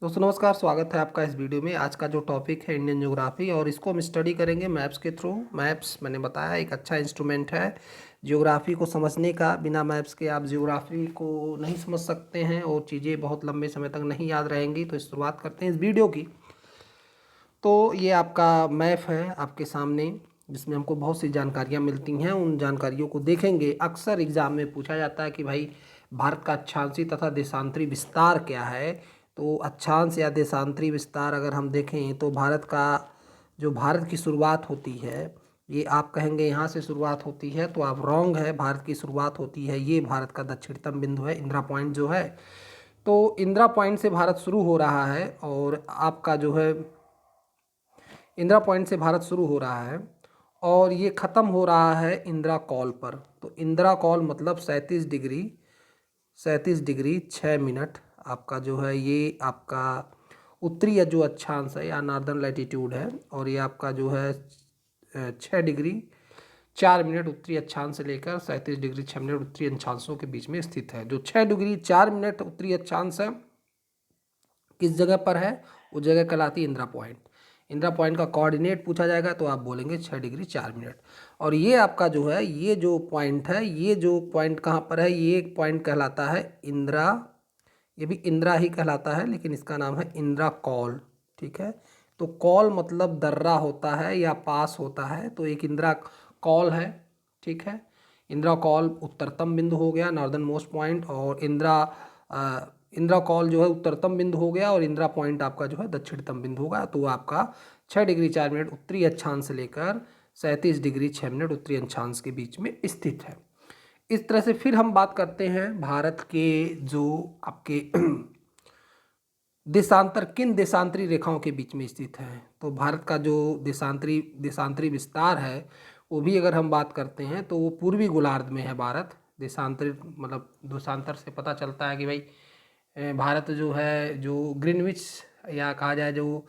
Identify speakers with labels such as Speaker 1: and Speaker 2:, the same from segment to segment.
Speaker 1: दोस्तों नमस्कार, स्वागत है आपका इस वीडियो में। आज का जो टॉपिक है इंडियन ज्योग्राफी, और इसको हम स्टडी करेंगे मैप्स के थ्रू। मैप्स मैंने बताया एक अच्छा इंस्ट्रूमेंट है ज्योग्राफी को समझने का। बिना मैप्स के आप ज्योग्राफी को नहीं समझ सकते हैं और चीज़ें बहुत लंबे समय तक नहीं याद रहेंगी। तो शुरुआत करते हैं इस वीडियो की। तो ये आपका मैप है आपके सामने, जिसमें हमको बहुत सी जानकारियाँ मिलती हैं। उन जानकारियों को देखेंगे। अक्सर एग्ज़ाम में पूछा जाता है कि भाई भारत का अक्षांशीय तथा देशांतरी विस्तार क्या है। तो अक्षांश या देशांतरी विस्तार अगर हम देखें तो भारत की शुरुआत होती है, ये आप कहेंगे यहाँ से शुरुआत होती है, तो आप रॉन्ग है। भारत की शुरुआत होती है, ये भारत का दक्षिणतम बिंदु है, इंदिरा पॉइंट जो है। तो इंदिरा पॉइंट से भारत शुरू हो रहा है, और आपका जो है इंदिरा पॉइंट से भारत शुरू हो रहा है और ये ख़त्म हो रहा है इंदिरा कॉल पर। तो इंदिरा कॉल मतलब 37 डिग्री 6 मिनट आपका जो है, ये आपका उत्तरी जो अक्षांश है या नॉर्दर्न लैटिट्यूड है। और ये आपका जो है 6 डिग्री 4 मिनट उत्तरी अक्षांश से लेकर 37 डिग्री 6 मिनट उत्तरी अक्षांशों के बीच में स्थित है। जो 6 डिग्री 4 मिनट उत्तरी अक्षांश है, किस जगह पर है, वो जगह कहलाती है इंदिरा पॉइंट। इंदिरा पॉइंट का कोऑर्डिनेट पूछा जाएगा तो आप बोलेंगे 6 डिग्री 4 मिनट। और ये आपका जो है, ये जो पॉइंट है, ये जो पॉइंट कहाँ पर है, ये पॉइंट कहलाता है इंदिरा। ये भी इंदिरा ही कहलाता है, लेकिन इसका नाम है इंदिरा कॉल। ठीक है। तो कॉल मतलब दर्रा होता है या पास होता है, तो एक इंदिरा कॉल है। ठीक है। इंदिरा कॉल उत्तरतम बिंदु हो गया, नॉर्दर्न मोस्ट पॉइंट। और इंदिरा कॉल जो है उत्तरतम बिंदु हो गया, और इंदिरा पॉइंट आपका जो है दक्षिणतम बिंदु होगा। तो आपका 6 डिग्री 4 मिनट उत्तरी अक्षांश से लेकर 37 डिग्री 6 मिनट उत्तरी अक्षांश के बीच में स्थित है। इस तरह से फिर हम बात करते हैं भारत के जो आपके देशांतर, किन देशांतरी रेखाओं के बीच में स्थित है। तो भारत का जो देशांतरी विस्तार है, वो भी अगर हम बात करते हैं तो वो पूर्वी गोलार्ध में है भारत। देशांतरित मतलब देशांतर से पता चलता है कि भाई भारत जो है, जो ग्रीनविच या कहा जाए जो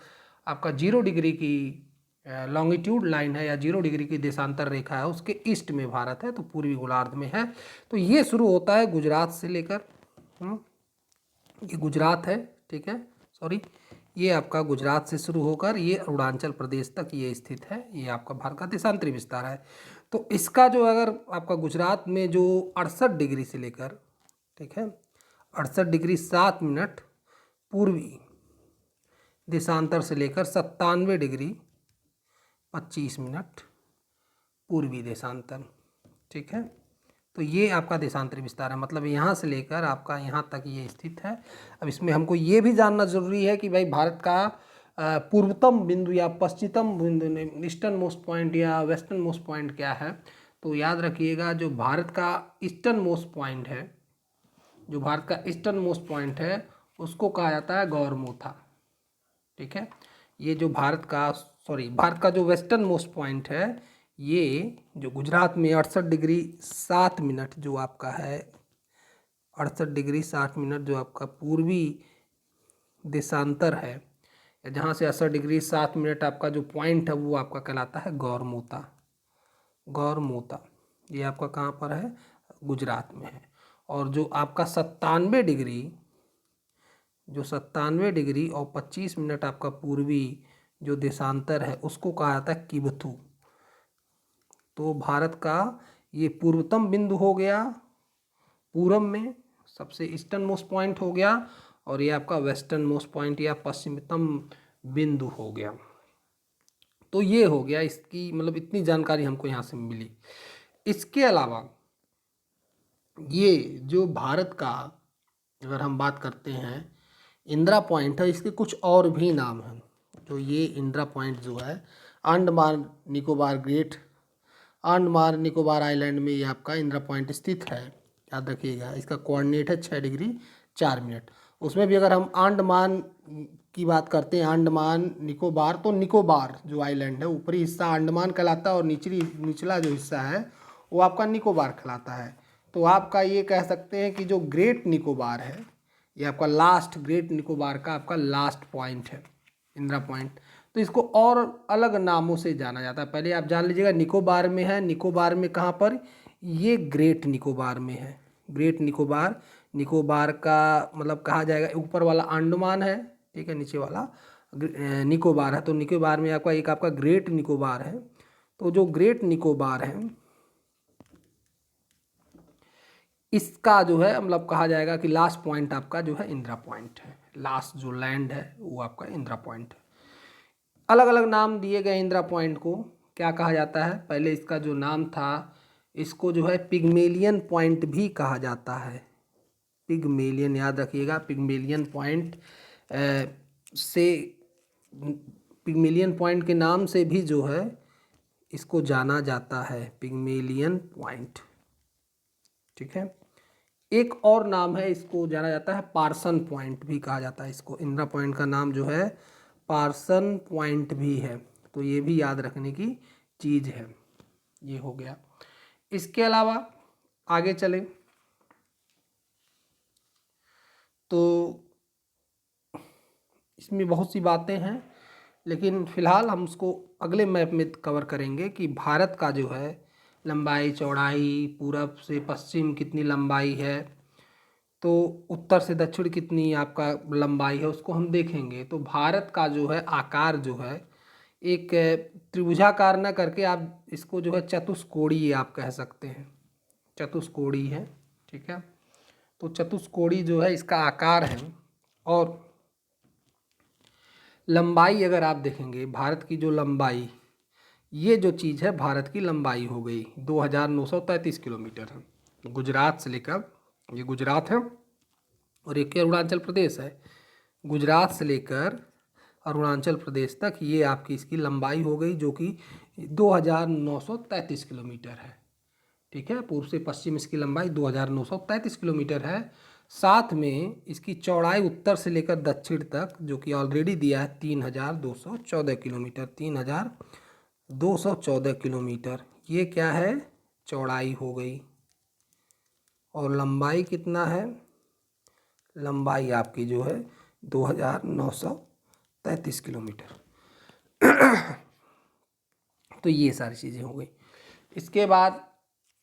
Speaker 1: आपका 0 डिग्री की लॉन्गिट्यूड लाइन है या 0 डिग्री की देशांतर रेखा है, उसके ईस्ट में भारत है, तो पूर्वी गोलार्ध में है। तो ये शुरू होता है गुजरात से लेकर, ये गुजरात है। ठीक है, सॉरी, ये आपका गुजरात से शुरू होकर ये अरुणाचल प्रदेश तक ये स्थित है। ये आपका भारत का देशांतरी विस्तार है। तो इसका जो अगर आपका गुजरात में जो 68 डिग्री से लेकर, ठीक है, 68 डिग्री 7 मिनट पूर्वी देशांतर से लेकर 97 डिग्री 25 मिनट पूर्वी देशांतर। ठीक है। तो ये आपका देशांतरी विस्तार है, मतलब यहाँ से लेकर आपका यहाँ तक ये स्थित है। अब इसमें हमको ये भी जानना जरूरी है कि भाई भारत का पूर्वतम बिंदु या पश्चिमतम बिंदु, ईस्टर्न मोस्ट पॉइंट या वेस्टर्न मोस्ट पॉइंट क्या है। तो याद रखिएगा, जो भारत का ईस्टर्न मोस्ट पॉइंट है, जो भारत का ईस्टर्न मोस्ट पॉइंट है, उसको कहा जाता है गौरमोथा। ठीक है। ये जो भारत का जो वेस्टर्न मोस्ट पॉइंट है, ये जो गुजरात में 68 डिग्री 7 मिनट जो आपका है, 68 डिग्री 7 मिनट जो आपका पूर्वी देशांतर है, जहाँ से 68 डिग्री 7 मिनट आपका जो पॉइंट है, वो आपका कहलाता है गौरमोता। गौरमोता ये आपका कहाँ पर है, गुजरात में है। और जो आपका 97 डिग्री और 25 मिनट आपका पूर्वी जो देशांतर है, उसको कहा जाता है किबथू। तो भारत का ये पूर्वतम बिंदु हो गया, पूरब में सबसे ईस्टर्न मोस्ट पॉइंट हो गया, और ये आपका वेस्टर्न मोस्ट पॉइंट या पश्चिमतम बिंदु हो गया। तो ये हो गया इसकी, मतलब इतनी जानकारी हमको यहाँ से मिली। इसके अलावा ये जो भारत का अगर हम बात करते हैं इंदिरा पॉइंट है, इसके कुछ और भी नाम हैं। तो ये इंदिरा पॉइंट जो है अंडमान निकोबार आइलैंड में ये आपका इंदिरा पॉइंट स्थित है। याद रखिएगा, इसका कोऑर्डिनेट है 6 डिग्री 4 मिनट। उसमें भी अगर हम अंडमान की बात करते हैं, अंडमान निकोबार, तो निकोबार जो आइलैंड है, ऊपरी हिस्सा अंडमान कहलाता है और निचला जो हिस्सा है वो आपका निकोबार कहलाता है। तो आपका ये कह सकते हैं कि जो ग्रेट निकोबार है, ये आपका लास्ट, ग्रेट निकोबार का आपका लास्ट पॉइंट है इंदिरा पॉइंट। तो इसको और अलग नामों से जाना जाता है। पहले आप जान लीजिएगा, निकोबार में है। निकोबार में कहाँ पर, ये ग्रेट निकोबार में है। ग्रेट निकोबार, निकोबार का मतलब कहा जाएगा ऊपर वाला अंडमान है। ठीक है, नीचे वाला निकोबार है। तो निकोबार में आपका एक आपका ग्रेट निकोबार है। तो जो ग्रेट निकोबार है इसका जो है मतलब कहा जाएगा कि लास्ट पॉइंट आपका जो है इंदिरा पॉइंट है। लास्ट जो लैंड है वो आपका इंदिरा पॉइंट है। अलग अलग नाम दिए गए इंदिरा पॉइंट को। क्या कहा जाता है, पहले इसका जो नाम था इसको जो है पिग्मेलियन पॉइंट भी कहा जाता है। पिग्मेलियन, याद रखिएगा, पिग्मेलियन पॉइंट से, पिग्मेलियन पॉइंट के नाम से भी जो है इसको जाना जाता है, पिग्मेलियन पॉइंट। ठीक है, एक और नाम है, इसको जाना जाता है पार्सन पॉइंट भी कहा जाता है इसको। इंदिरा पॉइंट का नाम जो है पार्सन पॉइंट भी है। तो ये भी याद रखने की चीज़ है। ये हो गया। इसके अलावा आगे चलें तो इसमें बहुत सी बातें हैं, लेकिन फ़िलहाल हम उसको अगले मैप में कवर करेंगे कि भारत का जो है लंबाई चौड़ाई, पूरब से पश्चिम कितनी लंबाई है, तो उत्तर से दक्षिण कितनी आपका लंबाई है, उसको हम देखेंगे। तो भारत का जो है आकार जो है एक त्रिभुजाकार न करके आप इसको जो है चतुष्कोणीय आप कह सकते हैं, चतुष्कोणीय है। ठीक है, तो चतुष्कोणीय जो है इसका आकार है। और लंबाई अगर आप देखेंगे, भारत की जो लंबाई, ये जो चीज़ है भारत की लंबाई हो गई 2933 किलोमीटर है। गुजरात से लेकर, ये गुजरात है और एक अरुणाचल प्रदेश है, गुजरात से लेकर अरुणाचल प्रदेश तक ये आपकी इसकी लंबाई हो गई, जो कि 2933 किलोमीटर है। ठीक है, पूर्व से पश्चिम इसकी लंबाई 2933 किलोमीटर है। साथ में इसकी चौड़ाई उत्तर से लेकर दक्षिण तक, जो कि ऑलरेडी दिया है 3214 किलोमीटर, 3214 किलोमीटर, ये क्या है, चौड़ाई हो गई। और लंबाई कितना है, लंबाई आपकी जो है 2933 किलोमीटर। तो ये सारी चीज़ें हो गई। इसके बाद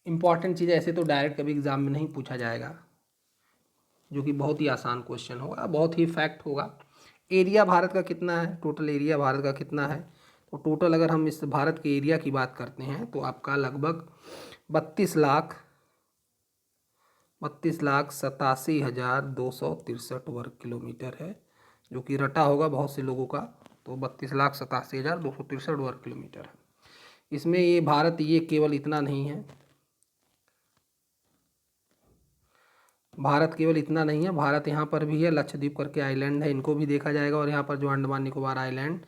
Speaker 1: इम्पॉर्टेंट चीज़ें, ऐसे तो डायरेक्ट कभी एग्ज़ाम में नहीं पूछा जाएगा, जो कि बहुत ही आसान क्वेश्चन होगा, बहुत ही फैक्ट होगा। एरिया भारत का कितना है, टोटल एरिया भारत का कितना है, तो टोटल अगर हम इस भारत के एरिया की बात करते हैं तो आपका लगभग 32,87,263 वर्ग किलोमीटर है, जो कि रटा होगा बहुत से लोगों का। तो 32,87,263 वर्ग किलोमीटर है। इसमें ये भारत, ये केवल इतना नहीं है, भारत केवल इतना नहीं है, भारत यहाँ पर भी है, लक्षद्वीप करके आइलैंड है, इनको भी देखा जाएगा। और यहाँ पर जो अंडमान निकोबार आइलैंड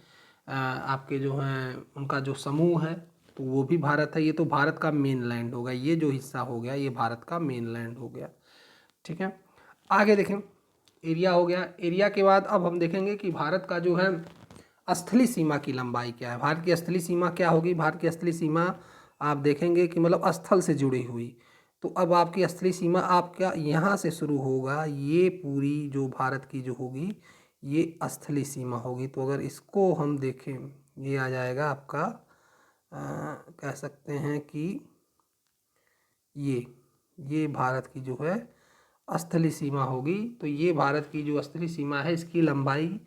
Speaker 1: आपके जो हैं उनका जो समूह है, तो वो भी भारत है। ये तो भारत का मेन लैंड होगा, ये जो हिस्सा हो गया ये भारत का मेन लैंड हो गया। ठीक है, आगे देखें, एरिया हो गया। एरिया के बाद अब हम देखेंगे कि भारत का जो है स्थलीय सीमा की लंबाई क्या है। भारत की स्थलीय सीमा क्या होगी, भारत की स्थलीय सीमा आप देखेंगे कि मतलब स्थल से जुड़ी हुई। तो अब आपकी स्थलीय सीमा आपका यहाँ से शुरू होगा, ये पूरी जो भारत की जो होगी ये स्थलीय सीमा होगी। तो अगर इसको हम देखें, ये आ जाएगा आपका कह सकते हैं कि ये भारत की जो है स्थलीय सीमा होगी। तो ये भारत की जो स्थलीय सीमा है इसकी लंबाई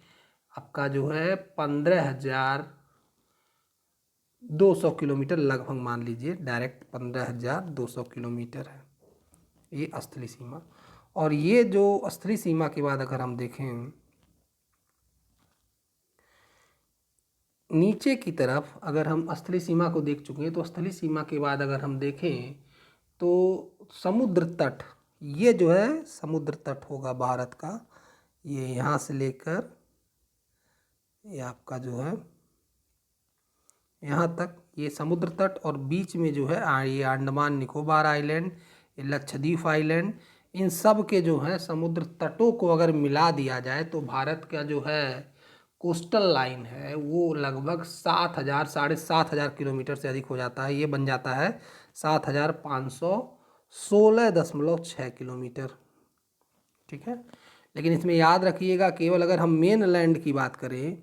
Speaker 1: आपका जो है 15,200 किलोमीटर लगभग मान लीजिए, डायरेक्ट 15,200 किलोमीटर है ये स्थलीय सीमा। और ये जो स्थलीय सीमा के बाद अगर हम देखें नीचे की तरफ, अगर हम स्थलीय सीमा को देख चुके हैं, तो स्थलीय सीमा के बाद अगर हम देखें तो समुद्र तट, ये जो है समुद्र तट होगा भारत का, ये यहाँ से लेकर ये आपका जो है यहाँ तक ये समुद्र तट, और बीच में जो है ये अंडमान निकोबार आइलैंड, ये लक्षद्वीप आइलैंड, इन सब के जो है समुद्र तटों को अगर मिला दिया जाए तो भारत का जो है कोस्टल लाइन है वो लगभग 7,000 7,500 किलोमीटर से अधिक हो जाता है। ये बन जाता है 7,516.6 किलोमीटर। ठीक है, लेकिन इसमें याद रखिएगा, केवल अगर हम मेन लैंड की बात करें,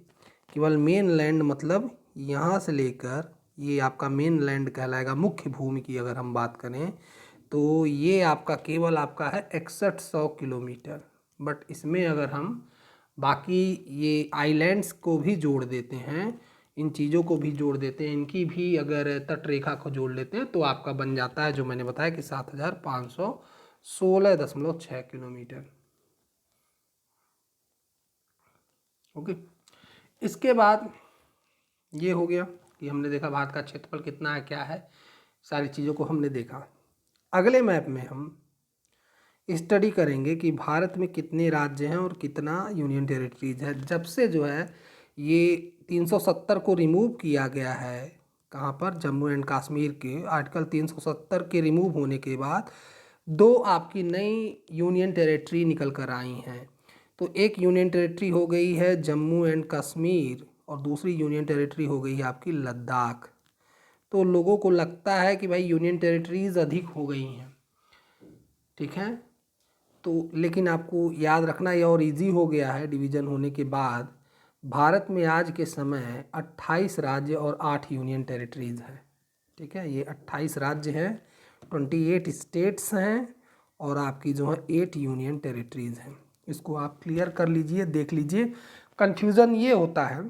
Speaker 1: केवल मेन लैंड मतलब यहाँ से लेकर ये आपका मेन लैंड कहलाएगा, मुख्य भूमि की अगर हम बात करें तो ये आपका केवल आपका है 6100 किलोमीटर। बट इसमें अगर हम बाकी ये आइलैंड्स को भी जोड़ देते हैं, इन चीज़ों को भी जोड़ देते हैं, इनकी भी अगर तट रेखा को जोड़ लेते हैं तो आपका बन जाता है जो मैंने बताया कि 7516.6 किलोमीटर। ओके, इसके बाद ये हो गया कि हमने देखा भारत का क्षेत्रफल कितना है, क्या है, सारी चीज़ों को हमने देखा। अगले मैप में हम स्टडी करेंगे कि भारत में कितने राज्य हैं और कितना यूनियन टेरिटरीज है। जब से जो है ये 370 को रिमूव किया गया है, कहाँ पर, जम्मू एंड कश्मीर के आर्टिकल 370 के रिमूव होने के बाद दो आपकी नई यूनियन टेरिटरी निकल कर आई हैं। तो एक यूनियन टेरिटरी हो गई है जम्मू एंड कश्मीर और दूसरी यूनियन टेरिटरी हो गई है आपकी लद्दाख। तो लोगों को लगता है कि भाई यूनियन टेरिटरीज अधिक हो गई हैं, ठीक है। तो लेकिन आपको याद रखना ये और इजी हो गया है डिवीज़न होने के बाद। भारत में आज के समय 28 राज्य और 8 यूनियन टेरिटरीज़ हैं, ठीक है। ये 28 राज्य हैं, 28 स्टेट्स हैं और आपकी जो है 8 यूनियन टेरिटरीज़ हैं। इसको आप क्लियर कर लीजिए, देख लीजिए। कन्फ्यूज़न ये होता है,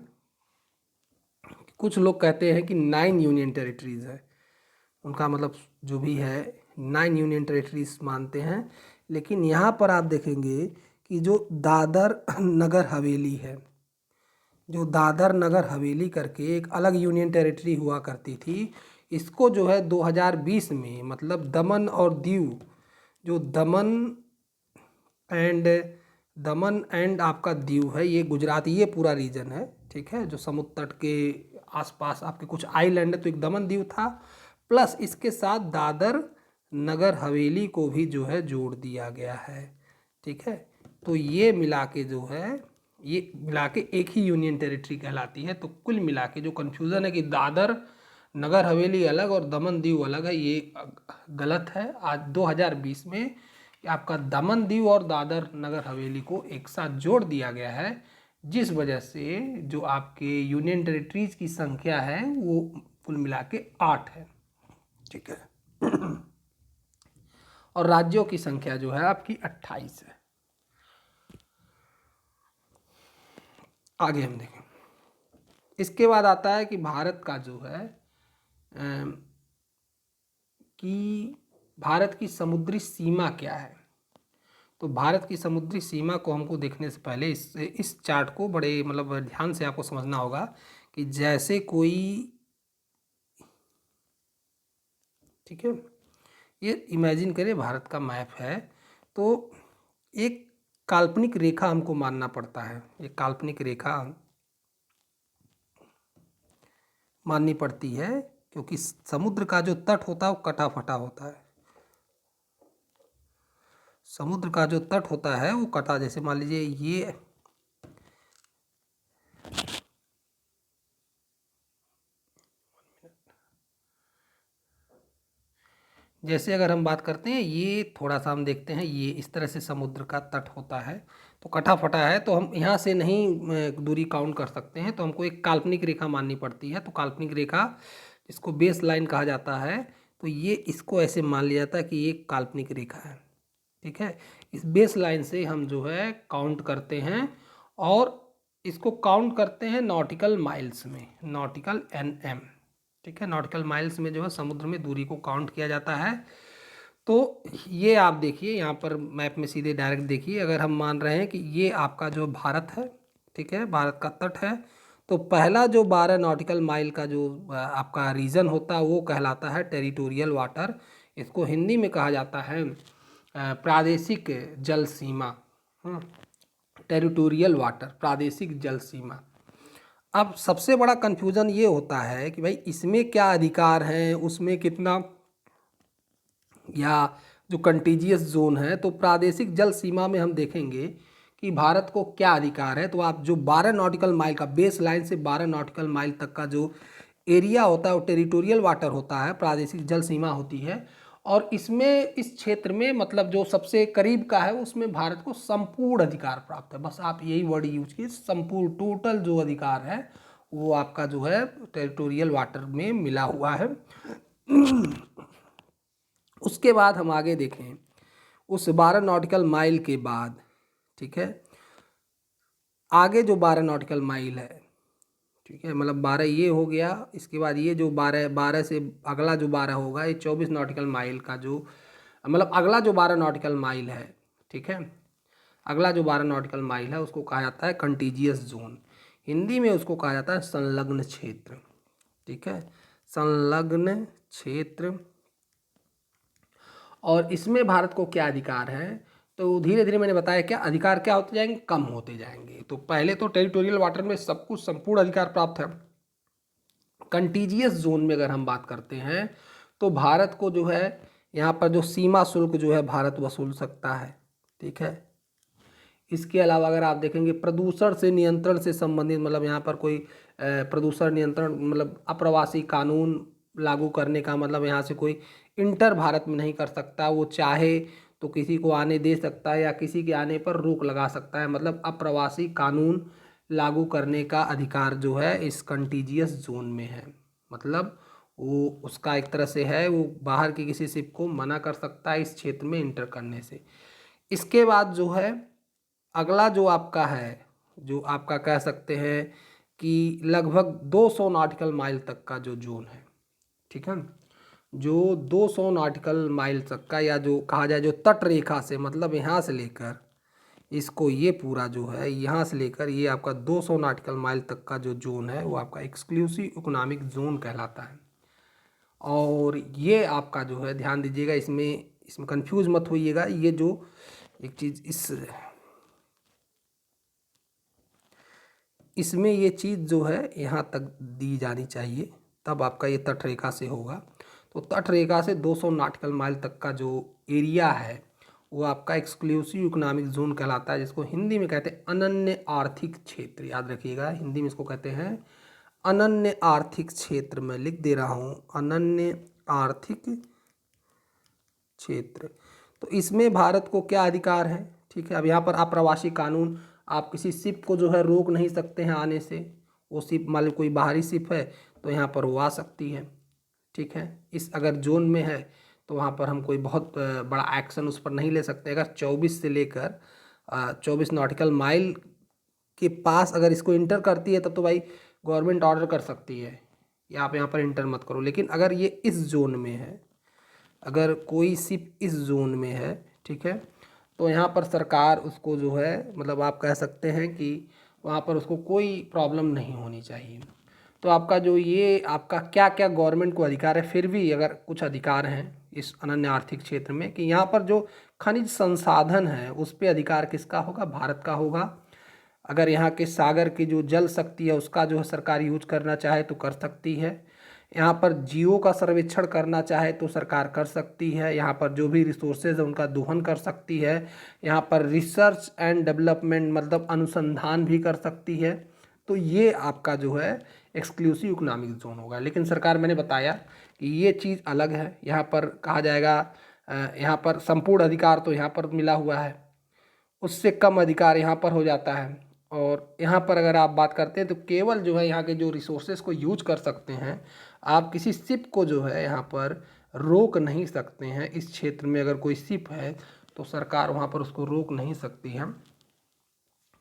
Speaker 1: कुछ लोग कहते हैं कि 9 यूनियन टेरिटरीज़ है, उनका मतलब जो भी है 9 यूनियन टेरिटरीज मानते हैं। लेकिन यहाँ पर आप देखेंगे कि जो दादर नगर हवेली है, जो दादर नगर हवेली करके एक अलग यूनियन टेरिटरी हुआ करती थी, इसको जो है 2020 में, मतलब दमन और दीव, जो दमन एंड आपका दीव है, ये गुजरात, ये पूरा रीजन है, ठीक है, जो समुद्र तट के आसपास आपके कुछ आइलैंड है, तो एक दमन दीव था, प्लस इसके साथ दादर नगर हवेली को भी जो है जोड़ दिया गया है, ठीक है। तो ये मिला के जो है, ये मिला के एक ही यूनियन टेरिटरी कहलाती है। तो कुल मिला के जो कन्फ्यूज़न है कि दादर नगर हवेली अलग और दमन दीव अलग है, ये गलत है। आज 2020 में आपका दमन दीव और दादर नगर हवेली को एक साथ जोड़ दिया गया है, जिस वजह से जो आपके यूनियन टेरिटरीज की संख्या है वो कुल मिला के 8 है, ठीक है। और राज्यों की संख्या जो है आपकी 28 है। आगे हम देखें, इसके बाद आता है कि भारत का जो है कि भारत की समुद्री सीमा क्या है। तो भारत की समुद्री सीमा को हमको देखने से पहले इस चार्ट को बड़े मतलब ध्यान से आपको समझना होगा कि जैसे कोई, ठीक है, ये इमेजिन करिए भारत का मैप है, तो एक काल्पनिक रेखा हमको मानना पड़ता है, एक काल्पनिक रेखा माननी पड़ती है, क्योंकि समुद्र का जो तट होता है वो कटा फटा होता है। समुद्र का जो तट होता है वो कटा, जैसे मान लीजिए ये जैसे अगर हम बात करते हैं, ये थोड़ा सा हम देखते हैं, ये इस तरह से समुद्र का तट होता है, तो कटा फटा है, तो हम यहाँ से नहीं दूरी काउंट कर सकते हैं, तो हमको एक काल्पनिक रेखा माननी पड़ती है। तो काल्पनिक रेखा, इसको बेस लाइन कहा जाता है, तो ये इसको ऐसे मान लिया जाता है कि ये काल्पनिक रेखा है, ठीक है। इस बेस लाइन से हम जो है काउंट करते हैं और इसको काउंट करते हैं नॉटिकल माइल्स में, नॉटिकल NM, ठीक है। नॉटिकल माइल्स में जो है समुद्र में दूरी को काउंट किया जाता है। तो ये आप देखिए यहाँ पर मैप में सीधे डायरेक्ट देखिए, अगर हम मान रहे हैं कि ये आपका जो भारत है, ठीक है, भारत का तट है, तो पहला जो 12 नॉटिकल माइल का जो आपका रीजन होता है वो कहलाता है टेरिटोरियल वाटर। इसको हिंदी में कहा जाता है प्रादेशिक जल सीमा, टेरिटोरियल वाटर, प्रादेशिक जल सीमा। अब सबसे बड़ा कन्फ्यूज़न ये होता है कि भाई इसमें क्या अधिकार हैं, उसमें कितना, या जो कंटीजियस जोन है, तो प्रादेशिक जल सीमा में हम देखेंगे कि भारत को क्या अधिकार है। तो आप जो 12 नॉटिकल माइल का, बेस लाइन से 12 नॉटिकल माइल तक का जो एरिया होता है वो टेरिटोरियल वाटर होता है, प्रादेशिक जल सीमा होती है। और इसमें, इस क्षेत्र में, मतलब जो सबसे करीब का है उसमें भारत को संपूर्ण अधिकार प्राप्त है। बस आप यही वर्ड यूज कीजिए, संपूर्ण, टोटल जो अधिकार है वो आपका जो है टेरिटोरियल वाटर में मिला हुआ है। उसके बाद हम आगे देखें, उस 12 नॉटिकल माइल के बाद, ठीक है, आगे जो 12 नॉटिकल माइल है, ठीक है, मतलब 12 ये हो गया, इसके बाद ये जो 12 से अगला जो 12 होगा, ये 24 नॉटिकल माइल का जो, मतलब अगला जो 12 नॉटिकल माइल है, ठीक है, अगला जो 12 नॉटिकल माइल है उसको कहा जाता है कंटीजियस जोन। हिंदी में उसको कहा जाता है संलग्न क्षेत्र, ठीक है, संलग्न क्षेत्र। और इसमें भारत को क्या अधिकार है, तो धीरे धीरे मैंने बताया क्या अधिकार क्या होते जाएंगे, कम होते जाएंगे। तो पहले तो टेरिटोरियल वाटर में सब कुछ संपूर्ण अधिकार प्राप्त है। कंटीजियस जोन में अगर हम बात करते हैं तो भारत को जो है यहाँ पर जो सीमा शुल्क जो है भारत वसूल सकता है, ठीक है। इसके अलावा अगर आप देखेंगे प्रदूषण से नियंत्रण से संबंधित, मतलब यहाँ पर कोई प्रदूषण नियंत्रण मतलब अप्रवासी कानून लागू करने का मतलब यहाँ से कोई इंटर भारत में नहीं कर सकता, वो चाहे तो किसी को आने दे सकता है या किसी के आने पर रोक लगा सकता है, मतलब अप्रवासी कानून लागू करने का अधिकार जो है इस कंटीजियस जोन में है। मतलब वो उसका एक तरह से है, वो बाहर की किसी शिप को मना कर सकता है इस क्षेत्र में इंटर करने से। इसके बाद जो है अगला जो आपका है, जो आपका कह सकते हैं कि लगभग 200 नॉटिकल माइल तक का जो जोन है, ठीक है, जो 200 नॉटिकल माइल तक का, या जो कहा जाए जो तट रेखा से, मतलब यहाँ से लेकर इसको ये पूरा जो है यहाँ से लेकर ये आपका 200 नॉटिकल माइल तक का जो जोन है वो आपका एक्सक्लूसिव इकोनॉमिक जोन कहलाता है। और ये आपका जो है ध्यान दीजिएगा, इसमें कंफ्यूज मत होइएगा, ये जो एक चीज़ इसमें ये चीज़ जो है यहाँ तक दी जानी चाहिए, तब आपका ये तट रेखा से होगा। तो तट रेखा से 200 नॉटिकल माइल तक का जो एरिया है वो आपका एक्सक्लूसिव इकोनॉमिक जोन कहलाता है, जिसको हिंदी में कहते हैं अनन्य आर्थिक क्षेत्र। याद रखिएगा, हिंदी में इसको कहते हैं अनन्य आर्थिक क्षेत्र। मैं लिख दे रहा हूँ अनन्य आर्थिक क्षेत्र। तो इसमें भारत को क्या अधिकार है, ठीक है। अब यहाँ पर अप्रवासी कानून, आप किसी शिप को जो है रोक नहीं सकते हैं आने से। वो शिप मान लो कोई बाहरी शिप है तो यहाँ पर वो आ सकती है, ठीक है। इस अगर जोन में है तो वहाँ पर हम कोई बहुत बड़ा एक्शन उस पर नहीं ले सकते। अगर 24 से लेकर 24 नॉटिकल माइल के पास अगर इसको इंटर करती है तब तो भाई गवर्नमेंट ऑर्डर कर सकती है या आप यहाँ पर इंटर मत करो। लेकिन अगर ये इस जोन में है, अगर कोई शिप इस जोन में है, ठीक है, तो यहाँ पर सरकार उसको जो है मतलब आप कह सकते हैं कि वहाँ पर उसको कोई प्रॉब्लम नहीं होनी चाहिए। तो आपका जो ये आपका क्या क्या गवर्नमेंट को अधिकार है, फिर भी अगर कुछ अधिकार हैं इस अनन्य आर्थिक क्षेत्र में कि यहाँ पर जो खनिज संसाधन है उस पर अधिकार किसका होगा, भारत का होगा। अगर यहाँ के सागर की जो जल शक्ति है उसका जो है सरकार यूज करना चाहे तो कर सकती है। यहाँ पर जियो का सर्वेक्षण करना चाहे तो सरकार कर सकती है। यहाँ पर जो भी रिसोर्सेज है उनका दोहन कर सकती है। यहाँ पर रिसर्च एंड डेवलपमेंट मतलब अनुसंधान भी कर सकती है। तो ये आपका जो है एक्सक्लूसिव इकोनॉमिक जोन होगा। लेकिन सरकार, मैंने बताया कि ये चीज़ अलग है। यहाँ पर कहा जाएगा यहाँ पर संपूर्ण अधिकार तो यहाँ पर मिला हुआ है, उससे कम अधिकार यहाँ पर हो जाता है। और यहाँ पर अगर आप बात करते हैं तो केवल जो है यहाँ के जो रिसोर्सेज को यूज कर सकते हैं। आप किसी शिप को जो है यहाँ पर रोक नहीं सकते हैं। इस क्षेत्र में अगर कोई शिप है तो सरकार वहाँ पर उसको रोक नहीं सकती है,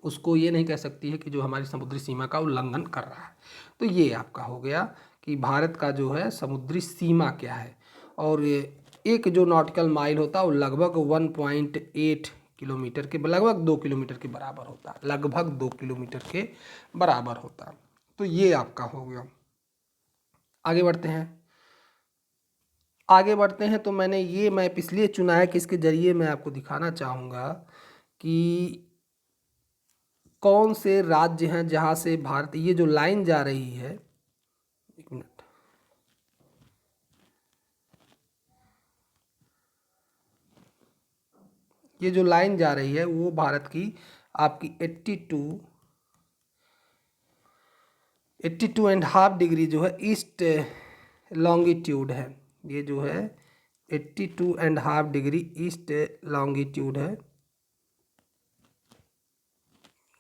Speaker 1: उसको ये नहीं कह सकती है कि जो हमारी समुद्री सीमा का उल्लंघन कर रहा है। तो ये आपका हो गया कि भारत का जो है समुद्री सीमा क्या है। और एक जो नॉटिकल माइल होता है वो लगभग 1.8 किलोमीटर के, लगभग 2 किलोमीटर के बराबर होता है, लगभग 2 किलोमीटर के बराबर होता है। तो ये आपका हो गया। आगे बढ़ते हैं, आगे बढ़ते हैं। तो मैंने ये मैप इसलिए चुना है कि इसके ज़रिए मैं आपको दिखाना चाहूँगा कि कौन से राज्य हैं जहाँ से भारत, ये जो लाइन जा रही है, एक मिनट, ये जो लाइन जा रही है वो भारत की आपकी 82.5 डिग्री जो है ईस्ट लॉन्गिट्यूड है। ये जो है 82.5 डिग्री ईस्ट लॉन्गिट्यूड है।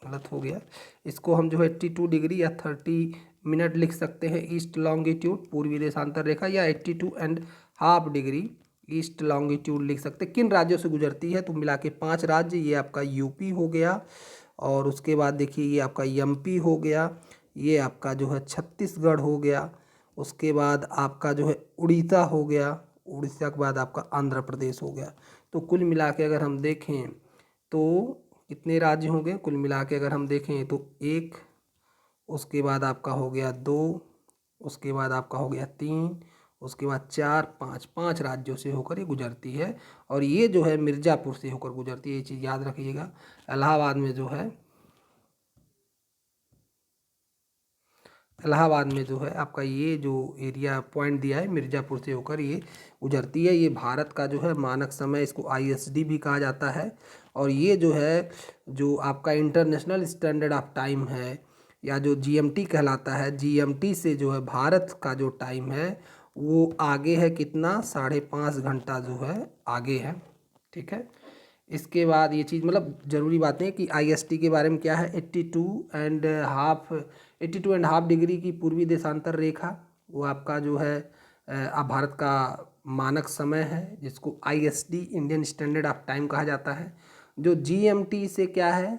Speaker 1: गलत हो गया, इसको हम जो है 82 डिग्री या 30 मिनट लिख सकते हैं ईस्ट लॉन्गिट्यूड, पूर्वी देशांतर रेखा, या 82.5 डिग्री ईस्ट लॉन्गिट्यूड लिख सकते हैं। किन राज्यों से गुजरती है तो मिला के 5 राज्य, ये आपका यूपी हो गया, और उसके बाद देखिए ये आपका एमपी हो गया, ये आपका जो है छत्तीसगढ़ हो गया, उसके बाद आपका जो है उड़ीसा हो गया, उड़ीसा के बाद आपका आंध्र प्रदेश हो गया। तो कुल मिला के अगर हम देखें तो कितने राज्य होंगे, कुल मिला के अगर हम देखें तो एक, उसके बाद आपका हो गया दो, उसके बाद आपका हो गया तीन, उसके बाद चार, पाँच, पाँच राज्यों से होकर ये गुजरती है। और ये जो है मिर्ज़ापुर से होकर गुजरती है, ये चीज़ याद रखिएगा। इलाहाबाद में जो है, इलाहाबाद में जो है आपका ये जो एरिया पॉइंट दिया है मिर्ज़ापुर से होकर ये गुजरती है। ये भारत का जो है मानक समय, इसको आईएसडी भी कहा जाता है। और ये जो है जो आपका इंटरनेशनल स्टैंडर्ड ऑफ टाइम है या जो जीएमटी कहलाता है, जीएमटी से जो है भारत का जो टाइम है वो आगे है कितना, 5.5 घंटा जो है आगे है। ठीक है, इसके बाद ये चीज़ मतलब ज़रूरी बातें हैं कि आईएसटी के बारे में क्या है, 82.5 डिग्री की पूर्वी देशांतर रेखा, वो आपका जो है भारत का मानक समय है जिसको IST Indian standard of time कहा जाता है। जो जीएमटी से क्या है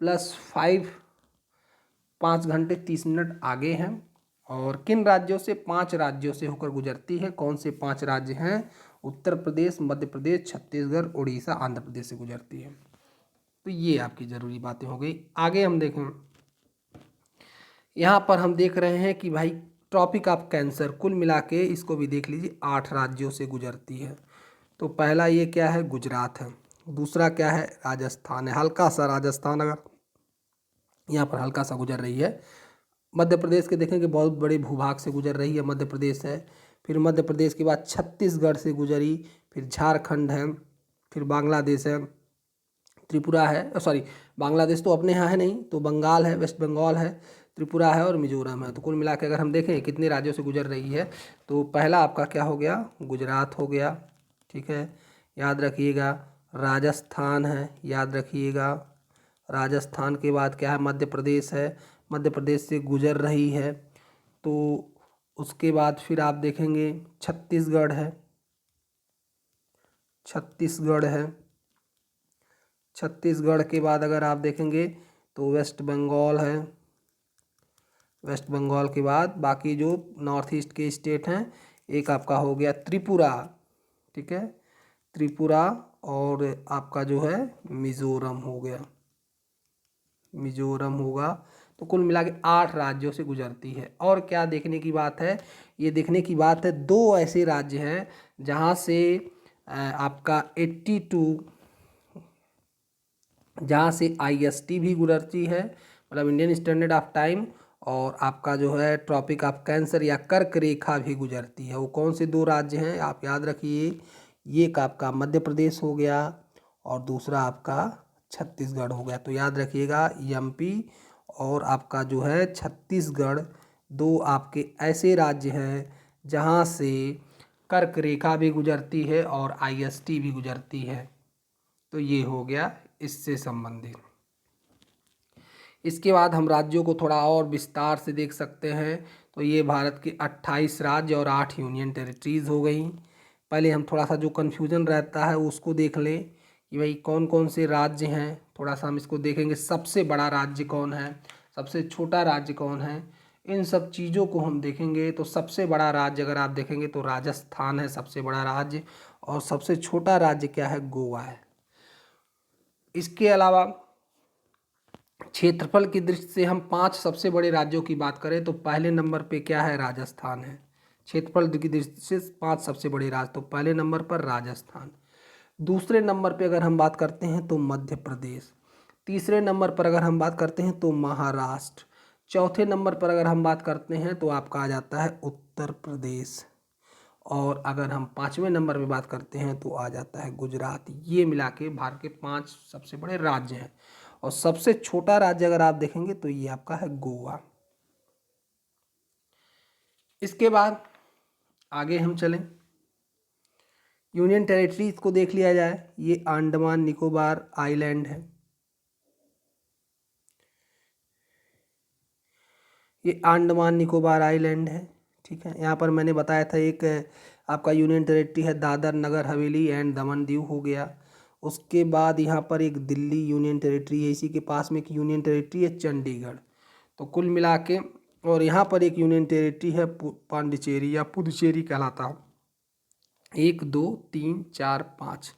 Speaker 1: +5, 5 घंटे 30 मिनट आगे हैं। और किन राज्यों से, 5 राज्यों से होकर गुजरती है। कौन से 5 राज्य हैं, उत्तर प्रदेश, मध्य प्रदेश, छत्तीसगढ़, उड़ीसा, आंध्र प्रदेश से गुजरती है। तो ये आपकी ज़रूरी बातें हो गई। आगे हम देखें, यहाँ पर हम देख रहे हैं कि भाई ट्रॉपिक ऑफ कैंसर, कुल मिला के इसको भी देख लीजिए, 8 राज्यों से गुजरती है। तो पहला ये क्या है, गुजरात है। दूसरा क्या है, राजस्थान है, हल्का सा राजस्थान अगर यहाँ पर हल्का सा गुजर रही है। मध्य प्रदेश के देखेंगे बहुत बड़े भूभाग से गुजर रही है, मध्य प्रदेश है। फिर मध्य प्रदेश के बाद छत्तीसगढ़ से गुजरी, फिर झारखंड है, फिर बांग्लादेश है, त्रिपुरा है, सॉरी बांग्लादेश तो अपने यहाँ है नहीं, तो बंगाल है, वेस्ट बंगाल है, त्रिपुरा है और मिजोरम है। तो कुल मिला के अगर हम देखें कितने राज्यों से गुजर रही है, तो पहला आपका क्या हो गया, गुजरात हो गया। ठीक है, याद रखिएगा। राजस्थान है, याद रखिएगा। राजस्थान के बाद क्या है, मध्य प्रदेश है, मध्य प्रदेश से गुजर रही है। तो उसके बाद फिर आप देखेंगे छत्तीसगढ़ है, छत्तीसगढ़ है। छत्तीसगढ़ के बाद अगर आप देखेंगे तो वेस्ट बंगाल है, वेस्ट बंगाल के बाद बाकी जो नॉर्थ ईस्ट के स्टेट हैं, एक आपका हो गया त्रिपुरा। ठीक है, त्रिपुरा, और आपका जो है मिज़ोरम हो गया, मिज़ोरम होगा। तो कुल मिला के 8 राज्यों से गुजरती है। और क्या देखने की बात है, ये देखने की बात है 2 ऐसे राज्य हैं जहाँ से आपका 82, जहाँ से आईएसटी भी गुजरती है, मतलब इंडियन स्टैंडर्ड ऑफ टाइम, और आपका जो है ट्रॉपिक ऑफ कैंसर या कर्क रेखा भी गुजरती है। वो कौन से 2 राज्य हैं, आप याद रखिए। ये एक आपका मध्य प्रदेश हो गया और दूसरा आपका छत्तीसगढ़ हो गया। तो याद रखिएगा, एमपी और आपका जो है छत्तीसगढ़, 2 आपके ऐसे राज्य हैं जहाँ से कर्क रेखा भी गुजरती है और आईएसटी भी गुजरती है। तो ये हो गया इससे संबंधित। इसके बाद हम राज्यों को थोड़ा और विस्तार से देख सकते हैं। तो ये भारत के 28 राज्य और 8 यूनियन टेरिटरीज़ हो गई। पहले हम थोड़ा सा जो कन्फ्यूज़न रहता है उसको देख लें कि भाई कौन कौन से राज्य हैं। थोड़ा सा हम इसको देखेंगे, सबसे बड़ा राज्य कौन है, सबसे छोटा राज्य कौन है, इन सब चीज़ों को हम देखेंगे। तो सबसे बड़ा राज्य अगर आप देखेंगे तो राजस्थान है सबसे बड़ा राज्य, और सबसे छोटा राज्य क्या है, गोवा है। इसके अलावा क्षेत्रफल की दृष्टि से हम 5 सबसे बड़े राज्यों की बात करें तो पहले नंबर पे क्या है, राजस्थान है। क्षेत्रफल की दृष्टि से 5 सबसे बड़े राज्य, तो पहले नंबर पर राजस्थान। दूसरे नंबर पे अगर हम बात करते हैं तो मध्य प्रदेश। तीसरे नंबर पर अगर हम बात करते हैं तो महाराष्ट्र। चौथे नंबर पर अगर हम बात करते हैं तो आपका आ जाता है उत्तर प्रदेश। और अगर हम 5वें नंबर पे बात करते हैं तो आ जाता है गुजरात। ये मिला के भारत के 5 सबसे बड़े राज्य हैं। और सबसे छोटा राज्य अगर आप देखेंगे तो ये आपका है गोवा। इसके बाद आगे हम चलें, यूनियन टेरिटरीज को देख लिया जाए। ये अंडमान निकोबार आइलैंड है, ये अंडमान निकोबार आइलैंड है। ठीक है, यहाँ पर मैंने बताया था एक आपका यूनियन टेरिटरी है दादर नगर हवेली एंड दमन दीव हो गया। उसके बाद यहाँ पर एक दिल्ली यूनियन टेरिटरी है, इसी के पास में एक यूनियन टेरिटरी है चंडीगढ़। तो कुल मिला के, और यहाँ पर एक यूनियन टेरिटरी है पांडिचेरी या पुदुचेरी कहलाता है। 1 2 3 4 5।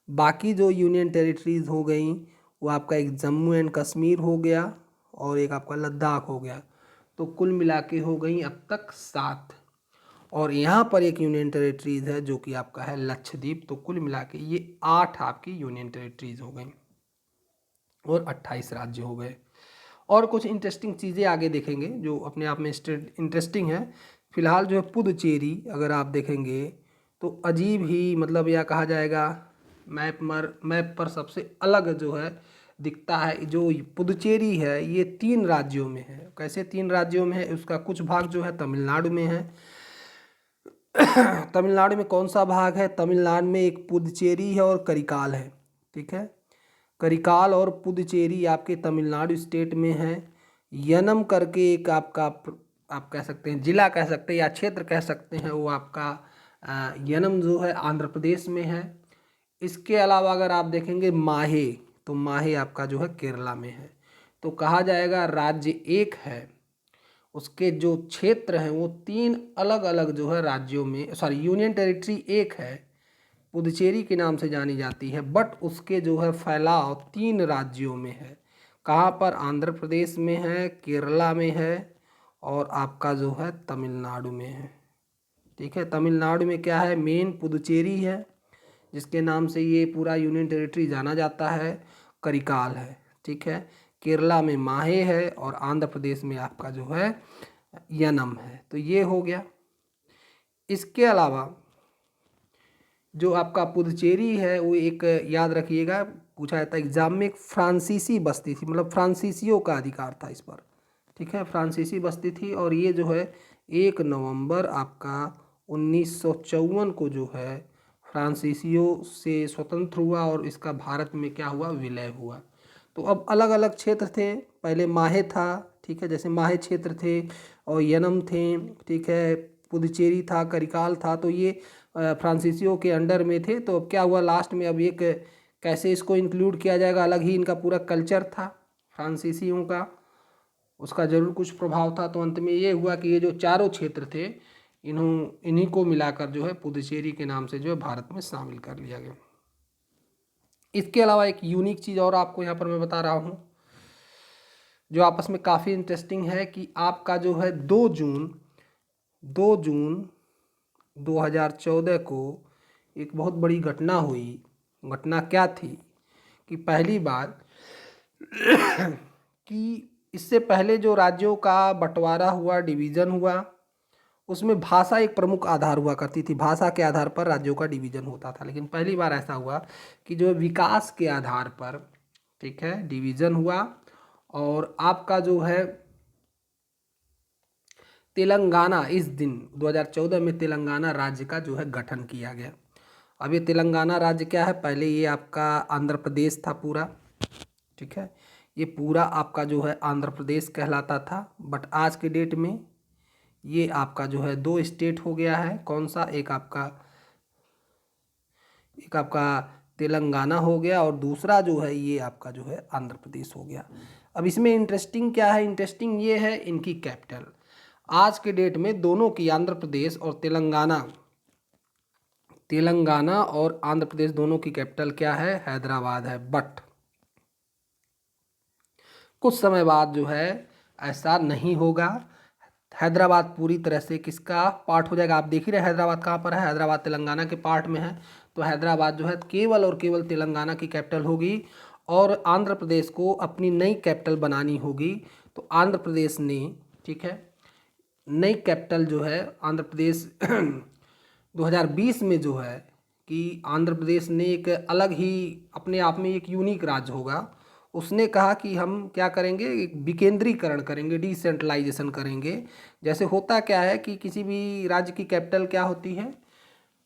Speaker 1: बाकी जो यूनियन टेरिटरीज हो गई वो आपका एक जम्मू एंड कश्मीर हो गया और एक आपका लद्दाख हो गया। तो कुल मिला के हो गई अब तक 7। और यहाँ पर एक यूनियन टेरिटरीज है जो कि आपका है लक्षद्वीप। तो कुल मिला के ये 8 आपकी यूनियन टेरिटरीज हो गई और 28 राज्य हो गए। और कुछ इंटरेस्टिंग चीज़ें आगे देखेंगे जो अपने आप में इंटरेस्टिंग है। फिलहाल जो है पुदुचेरी अगर आप देखेंगे तो अजीब ही, मतलब यह कहा जाएगा मैप पर सबसे अलग जो है दिखता है। जो पुदुचेरी है ये 3 राज्यों में है। कैसे 3 राज्यों में है? उसका कुछ भाग जो है तमिलनाडु में है। तमिलनाडु में कौन सा भाग है? तमिलनाडु में एक पुदुचेरी है और करिकाल है। ठीक है, करिकाल और पुदुचेरी आपके तमिलनाडु स्टेट में है। यनम करके एक आपका आप कह सकते हैं जिला कह सकते हैं या क्षेत्र कह सकते हैं, वो आपका यनम जो है आंध्र प्रदेश में है। इसके अलावा अगर आप देखेंगे माहे, तो माहे आपका जो है केरला में है। तो कहा जाएगा राज्य एक है, उसके जो क्षेत्र हैं वो 3 अलग अलग जो है राज्यों में, सॉरी यूनियन टेरिटरी एक है, पुदुचेरी के नाम से जानी जाती है, बट उसके जो है फैलाव 3 राज्यों में है। कहाँ पर? आंध्र प्रदेश में है, केरला में है और आपका जो है तमिलनाडु में है। ठीक है, तमिलनाडु में क्या है? मेन पुदुचेरी है जिसके नाम से ये पूरा यूनियन टेरिटरी जाना जाता है, करिकाल है। ठीक है, केरला में माहे है और आंध्र प्रदेश में आपका जो है यनम है। तो ये हो गया। इसके अलावा जो आपका पुदुचेरी है वो एक, याद रखिएगा पूछा जाता है एग्जाम में, एक फ्रांसीसी बस्ती थी, मतलब फ्रांसीसियों का अधिकार था इस पर। ठीक है, फ्रांसीसी बस्ती थी और ये जो है 1 नवंबर आपका 1954 को जो है फ्रांसीसियों से स्वतंत्र हुआ और इसका भारत में क्या हुआ? विलय हुआ। तो अब अलग अलग क्षेत्र थे, पहले माहे था, ठीक है, जैसे माहे क्षेत्र थे और यनम थे, ठीक है, पुदुचेरी था, करिकाल था, तो ये फ्रांसीसियों के अंडर में थे। तो अब क्या हुआ लास्ट में, अब एक कैसे इसको इंक्लूड किया जाएगा, अलग ही इनका पूरा कल्चर था फ्रांसीसियों का, उसका ज़रूर कुछ प्रभाव था। तो अंत में ये हुआ कि ये जो चारों क्षेत्र थे इन्हीं को मिलाकर जो है पुदुचेरी के नाम से जो है भारत में शामिल कर लिया गया। इसके अलावा एक यूनिक चीज़ और आपको यहाँ पर मैं बता रहा हूँ जो आपस में काफ़ी इंटरेस्टिंग है कि आपका जो है 2 जून 2014 को एक बहुत बड़ी घटना हुई। घटना क्या थी कि पहली बार कि इससे पहले जो राज्यों का बंटवारा हुआ, डिवीज़न हुआ, उसमें भाषा एक प्रमुख आधार हुआ करती थी। भाषा के आधार पर राज्यों का डिवीज़न होता था, लेकिन पहली बार ऐसा हुआ कि जो विकास के आधार पर, ठीक है, डिवीज़न हुआ और आपका जो है तेलंगाना, इस दिन 2014 में तेलंगाना राज्य का जो है गठन किया गया। अब ये तेलंगाना राज्य क्या है? पहले ये आपका आंध्र प्रदेश था पूरा, ठीक है, ये पूरा आपका जो है आंध्र प्रदेश कहलाता था, बट आज के डेट में ये आपका जो है 2 स्टेट हो गया है। कौन सा? एक आपका तेलंगाना हो गया और दूसरा जो है ये आपका जो है आंध्र प्रदेश हो गया। अब इसमें इंटरेस्टिंग क्या है? इंटरेस्टिंग ये है इनकी कैपिटल। आज के डेट में दोनों की, आंध्र प्रदेश और तेलंगाना और आंध्र प्रदेश दोनों की कैपिटल क्या है? हैदराबाद है। बट कुछ समय बाद जो है ऐसा नहीं होगा, हैदराबाद पूरी तरह से किसका पार्ट हो जाएगा? आप देख ही रहे हैदराबाद कहाँ पर है, हैदराबाद तेलंगाना के पार्ट में है। तो हैदराबाद जो है केवल और केवल तेलंगाना की कैपिटल होगी और आंध्र प्रदेश को अपनी नई कैपिटल बनानी होगी। तो आंध्र प्रदेश ने, ठीक है, नई कैपिटल जो है आंध्र प्रदेश 2020 में जो है कि आंध्र प्रदेश ने एक अलग ही अपने आप में एक यूनिक राज्य होगा। उसने कहा कि हम क्या करेंगे? एक विकेंद्रीकरण करेंगे, डिसेंट्रलाइजेशन करेंगे। जैसे होता क्या है कि किसी भी राज्य की कैपिटल क्या होती है?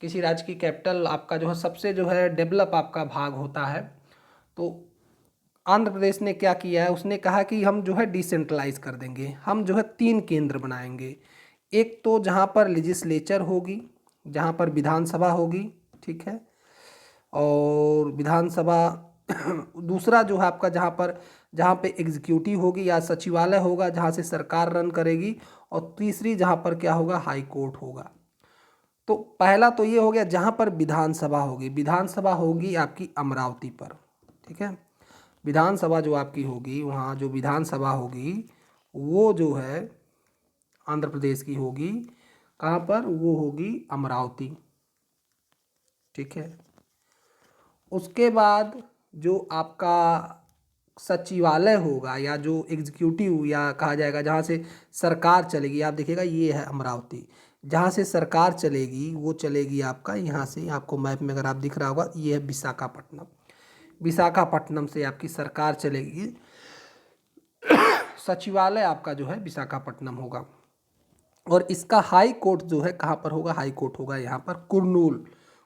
Speaker 1: किसी राज्य की कैपिटल आपका जो है सबसे जो है डेवलप आपका भाग होता है। तो आंध्र प्रदेश ने क्या किया है? उसने कहा कि हम जो है डिसेंट्रलाइज कर देंगे, हम जो है 3 केंद्र बनाएंगे। एक तो जहाँ पर लेजिस्लेचर होगी, जहाँ पर विधानसभा होगी, ठीक है, और विधानसभा दूसरा जो है आपका जहाँ पे एग्जीक्यूटिव होगी या सचिवालय होगा जहाँ से सरकार रन करेगी, और तीसरी जहाँ पर क्या होगा, हाई कोर्ट होगा। तो पहला तो ये हो गया जहाँ पर विधानसभा होगी। विधानसभा होगी आपकी अमरावती पर, ठीक है। विधानसभा जो आपकी होगी, वहाँ जो विधानसभा होगी वो जो है आंध्र प्रदेश की होगी, कहाँ पर, वो होगी अमरावती, ठीक है। उसके बाद जो आपका सचिवालय होगा या जो एग्जीक्यूटिव या कहा जाएगा जहाँ से सरकार चलेगी, आप देखिएगा ये है अमरावती। जहाँ से सरकार चलेगी वो चलेगी आपका यहाँ से, आपको मैप में अगर आप दिख रहा होगा, ये है विशाखापट्टनम। विशाखापट्टनम से आपकी सरकार चलेगी, सचिवालय आपका जो है विशाखापट्टनम होगा। और इसका हाई कोर्ट जो है कहाँ पर होगा, हाई कोर्ट होगा यहाँ पर कुरनूल।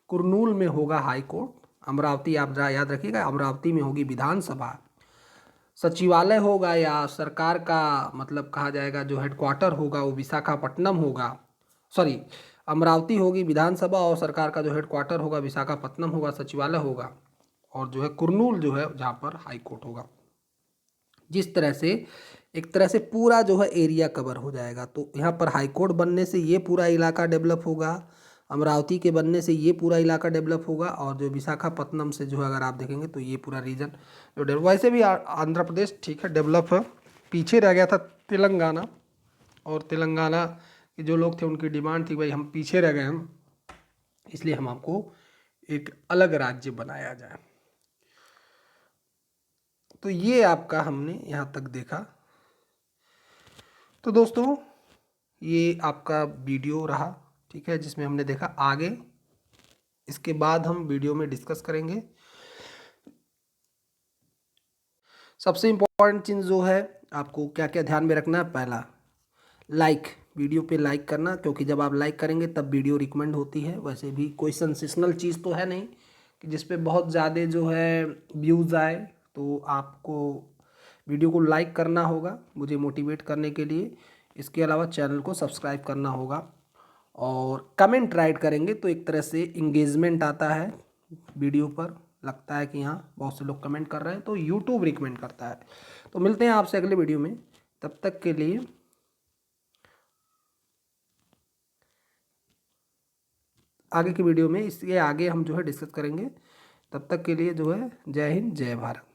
Speaker 1: कुरनूल में होगा हाई कोर्ट। अमरावती आप याद रखिएगा, अमरावती में होगी विधानसभा। सचिवालय होगा या सरकार का मतलब कहा जाएगा जो हेडक्वार्टर होगा वो विशाखापट्टनम होगा, सॉरी अमरावती होगी विधानसभा, और सरकार का जो हेडक्वार्टर होगा विशाखापट्टनम होगा, सचिवालय होगा। और जो है कुरनूल जो है जहाँ पर हाई कोर्ट होगा। जिस तरह से एक तरह से पूरा जो है एरिया कवर हो जाएगा। तो यहाँ पर हाई कोर्ट बनने से ये पूरा इलाका डेवलप होगा, अमरावती के बनने से ये पूरा इलाका डेवलप होगा, और जो विशाखापट्टनम से जो है अगर आप देखेंगे तो ये पूरा रीजन जो डेवलप, वैसे भी आंध्र प्रदेश ठीक है डेवलप है। पीछे रह गया था तेलंगाना, और तेलंगाना के जो लोग थे उनकी डिमांड थी भाई हम पीछे रह गए हम, इसलिए हम आपको एक अलग राज्य बनाया जाए। तो ये आपका हमने यहाँ तक देखा। तो दोस्तों ये आपका वीडियो रहा, ठीक है, जिसमें हमने देखा। आगे इसके बाद हम वीडियो में डिस्कस करेंगे। सबसे इम्पोर्टेंट चीज़ जो है आपको क्या क्या ध्यान में रखना है, पहला लाइक, वीडियो पे लाइक करना, क्योंकि जब आप लाइक करेंगे तब वीडियो रिकमेंड होती है। वैसे भी कोई सेंसेशनल चीज़ तो है नहीं कि जिस पे बहुत ज़्यादा जो है व्यूज़ आए, तो आपको वीडियो को लाइक करना होगा मुझे मोटिवेट करने के लिए। इसके अलावा चैनल को सब्सक्राइब करना होगा, और कमेंट राइट करेंगे तो एक तरह से इंगेजमेंट आता है वीडियो पर, लगता है कि हाँ बहुत से लोग कमेंट कर रहे हैं, तो यूट्यूब रिकमेंड करता है। तो मिलते हैं आपसे अगले वीडियो में, तब तक के लिए आगे की वीडियो में इसके आगे हम जो है डिस्कस करेंगे। तब तक के लिए जो है जय हिंद जय भारत।